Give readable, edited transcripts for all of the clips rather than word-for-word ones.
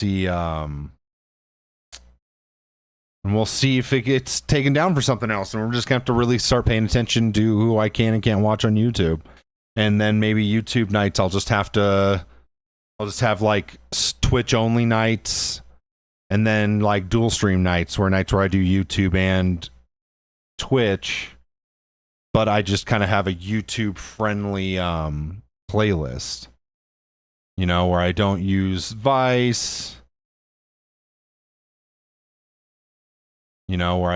See, and we'll see if it gets taken down for something else, and we're just gonna have to really start paying attention to who I can and can't watch on YouTube. And then maybe YouTube nights, I'll just have like Twitch only nights, and then like dual stream nights where I do YouTube and Twitch, but I just kind of have a YouTube friendly playlist, you know, where I don't use Vice, Let's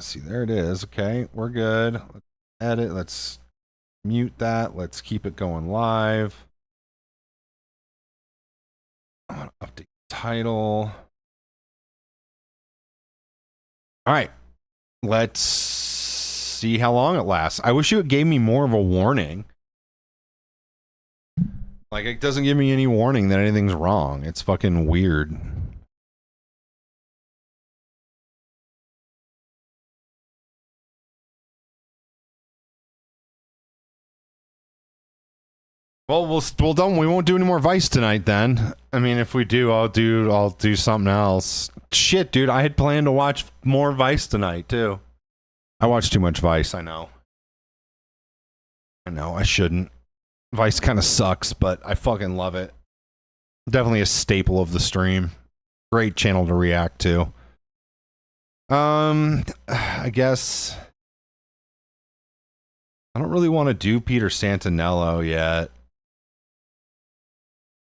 see, there it is. Okay, we're good. Let's edit. Let's mute that. Let's keep it going live. I'm gonna update the title. All right, let's see how long it lasts. I wish it gave me more of a warning. Like, it doesn't give me any warning that anything's wrong. It's fucking weird. Well, we won't do any more Vice tonight then. I mean, if we do, I'll do something else. Shit, dude, I had planned to watch more Vice tonight too. I watch too much Vice, I know. I shouldn't. Vice kind of sucks, but I fucking love it. Definitely a staple of the stream. Great channel to react to. I guess I don't really want to do Peter Santinello yet.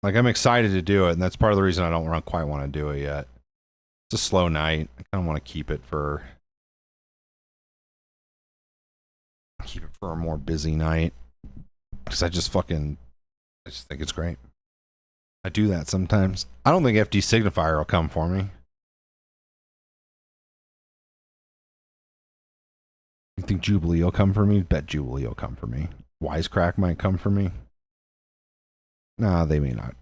Like, I'm excited to do it, and that's part of the reason I don't quite want to do it yet. It's a slow night. I kind of want to keep it for a more busy night, because I just think it's great. I do that sometimes. I don't think FD Signifier will come for me. You think Jubilee will come for me? Bet Jubilee will come for me. Wisecrack might come for me. Nah, they may not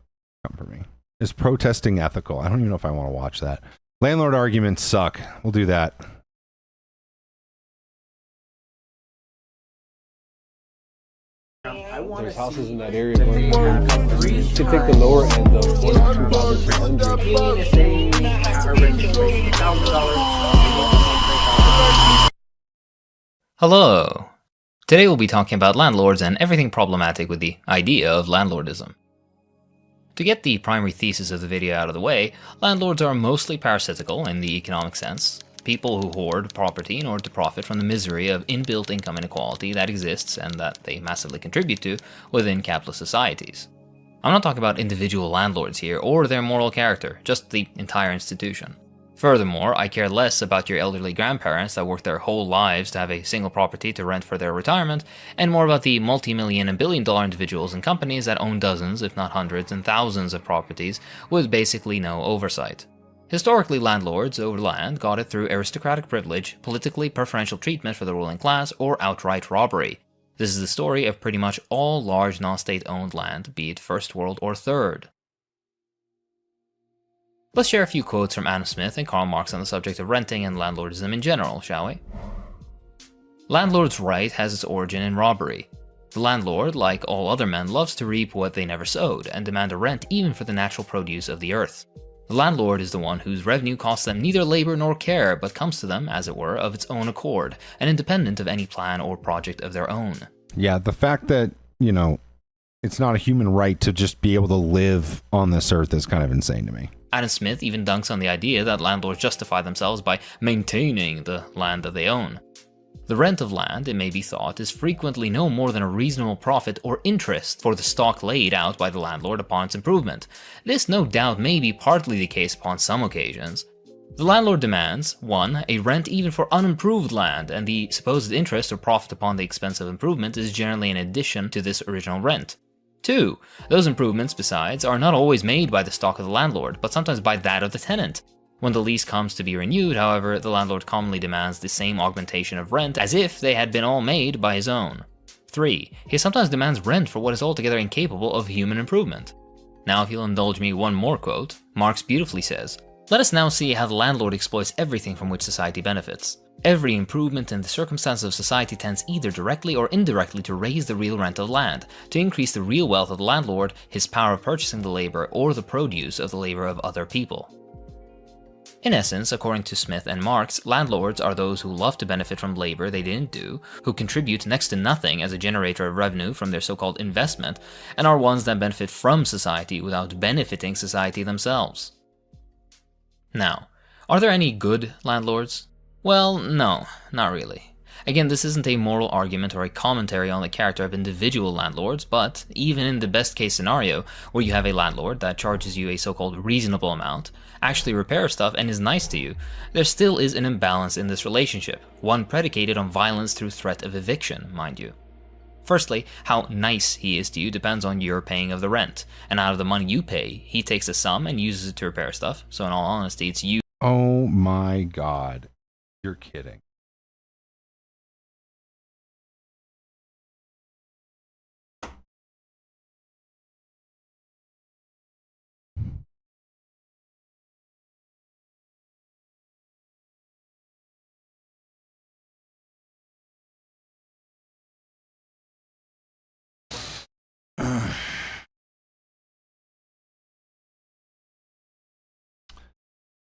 come for me. Is protesting ethical? I don't even know if I want to watch that. Landlord arguments suck. We'll do that. There's houses in that area going to take the lower end of 42,200. Hello. Today we'll be talking about landlords and everything problematic with the idea of landlordism. To get the primary thesis of the video out of the way, landlords are mostly parasitical in the economic sense, people who hoard property in order to profit from the misery of inbuilt income inequality that exists and that they massively contribute to within capitalist societies. I'm not talking about individual landlords here or their moral character, just the entire institution. Furthermore, I care less about your elderly grandparents that work their whole lives to have a single property to rent for their retirement, and more about the multi-million and billion-dollar individuals and companies that own dozens, if not hundreds and thousands of properties with basically no oversight. Historically, landlords over land got it through aristocratic privilege, politically preferential treatment for the ruling class, or outright robbery. This is the story of pretty much all large non-state-owned land, be it First World or Third. Let's share a few quotes from Adam Smith and Karl Marx on the subject of renting and landlordism in general, shall we? Landlord's right has its origin in robbery. The landlord, like all other men, loves to reap what they never sowed, and demand a rent even for the natural produce of the earth. The landlord is the one whose revenue costs them neither labor nor care, but comes to them, as it were, of its own accord, and independent of any plan or project of their own. Yeah, the fact that, it's not a human right to just be able to live on this earth is kind of insane to me. Adam Smith even dunks on the idea that landlords justify themselves by maintaining the land that they own. The rent of land, it may be thought, is frequently no more than a reasonable profit or interest for the stock laid out by the landlord upon its improvement. This no doubt may be partly the case upon some occasions. The landlord demands, 1. A rent even for unimproved land, and the supposed interest or profit upon the expense of improvement is generally in addition to this original rent. 2. Those improvements, besides, are not always made by the stock of the landlord, but sometimes by that of the tenant. When the lease comes to be renewed, however, the landlord commonly demands the same augmentation of rent as if they had been all made by his own. 3. He sometimes demands rent for what is altogether incapable of human improvement. Now, if you'll indulge me one more quote, Marx beautifully says, "Let us now see how the landlord exploits everything from which society benefits. Every improvement in the circumstances of society tends either directly or indirectly to raise the real rent of land, to increase the real wealth of the landlord, his power of purchasing the labor or the produce of the labor of other people. In essence, according to Smith and Marx, landlords are those who love to benefit from labor they didn't do, who contribute next to nothing as a generator of revenue from their so-called investment, and are ones that benefit from society without benefiting society themselves. Now, are there any good landlords? Well, no, not really. Again, this isn't a moral argument or a commentary on the character of individual landlords, but even in the best case scenario, where you have a landlord that charges you a so-called reasonable amount, actually repairs stuff and is nice to you, there still is an imbalance in this relationship, one predicated on violence through threat of eviction, mind you. Firstly, how nice he is to you depends on your paying of the rent, and out of the money you pay, he takes a sum and uses it to repair stuff, so in all honesty, it's you. Oh my god. You're kidding.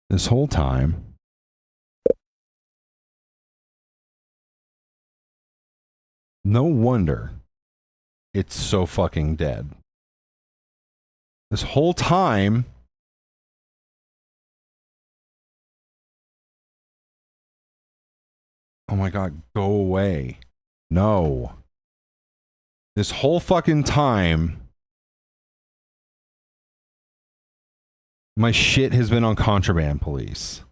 This whole time, no wonder it's so fucking dead. This whole time, oh my god, go away. No. This whole fucking time, my shit has been on Contraband Police.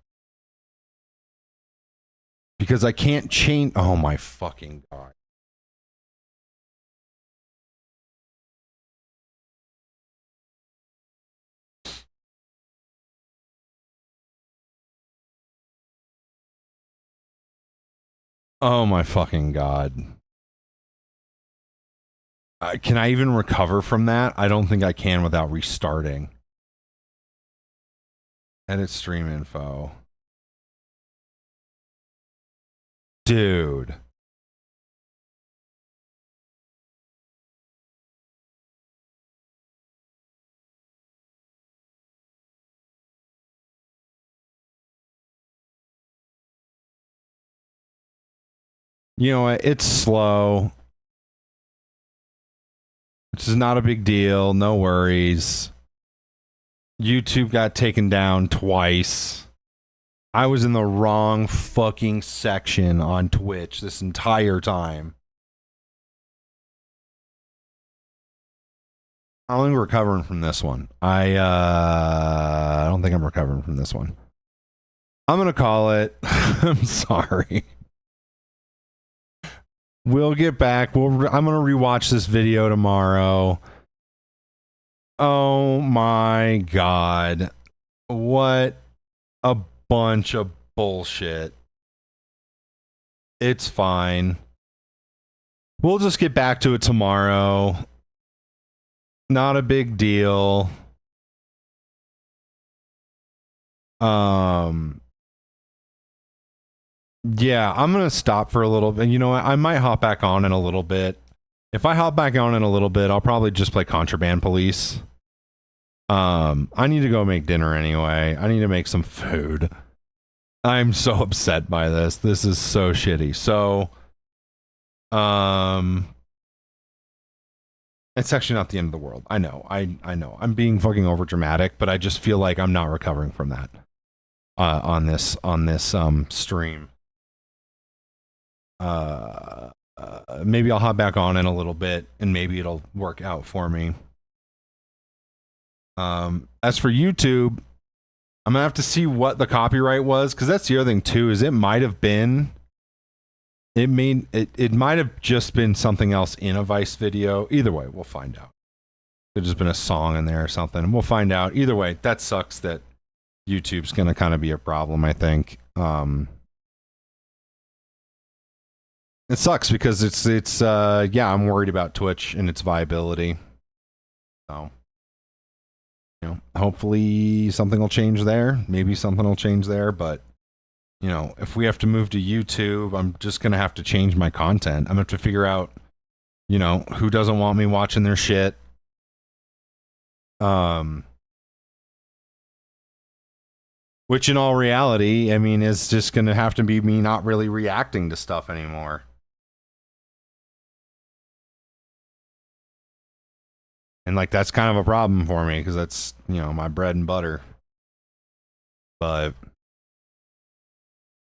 Because I can't change. Oh my fucking god. Oh my fucking god. Can I even recover from that? I don't think I can without restarting. Edit stream info. Dude. You know what? It's slow. Which is not a big deal. No worries. YouTube got taken down twice. I was in the wrong fucking section on Twitch this entire time. I don't think we're recovering from this one. I don't think I'm recovering from this one. I'm gonna call it. I'm sorry. We'll get back. I'm gonna rewatch this video tomorrow. Oh my god. What a bunch of bullshit. It's fine. We'll just get back to it tomorrow. Not a big deal. Yeah, I'm gonna stop for a little bit. You know what? I might hop back on in a little bit. If I hop back on in a little bit, I'll probably just play Contraband Police. I need to go make dinner anyway. I need to make some food. I'm so upset by this. This is so shitty. So, it's actually not the end of the world. I know. I know. I'm being fucking over dramatic, but I just feel like I'm not recovering from that on this stream. Maybe I'll hop back on in a little bit and maybe it'll work out for me. As for YouTube, I'm gonna have to see what the copyright was, because that's the other thing too, is it might have been it might have just been something else in a Vice video. Either way, we'll find out. There's just been a song in there or something. We'll find out. Either way, that sucks that YouTube's gonna kind of be a problem, I think. It sucks because it's yeah, I'm worried about Twitch and its viability. So, you know, hopefully something will change there. Maybe something will change there, but you know, if we have to move to YouTube, I'm just gonna have to change my content. I'm gonna have to figure out, you know, who doesn't want me watching their shit. Which in all reality, I mean, is just gonna have to be me not really reacting to stuff anymore. And like that's kind of a problem for me because that's, you know, my bread and butter. But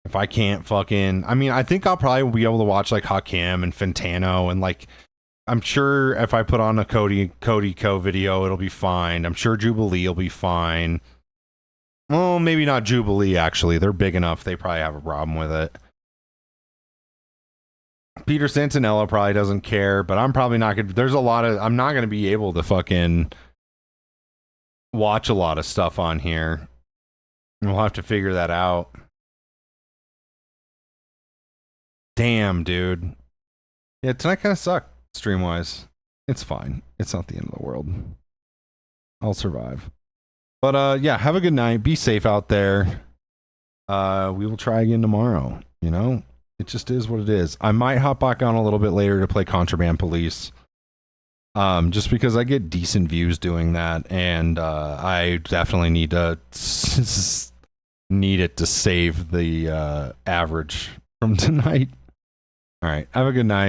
if I can't fucking, I mean, I think I'll probably be able to watch like Hakim and Fantano and like, I'm sure if I put on a Cody Co video, it'll be fine. I'm sure Jubilee will be fine. Well, maybe not Jubilee, actually. They're big enough. They probably have a problem with it. Peter Santinella probably doesn't care, but I'm probably not going to... There's a lot of... I'm not going to be able to fucking watch a lot of stuff on here. We'll have to figure that out. Damn, dude. Yeah, tonight kind of sucked, stream-wise. It's fine. It's not the end of the world. I'll survive. But, yeah, have a good night. Be safe out there. We will try again tomorrow, you know? It just is what it is. I might hop back on a little bit later to play Contraband Police. Just because I get decent views doing that, and I definitely need to need it to save the average from tonight. All right, have a good night.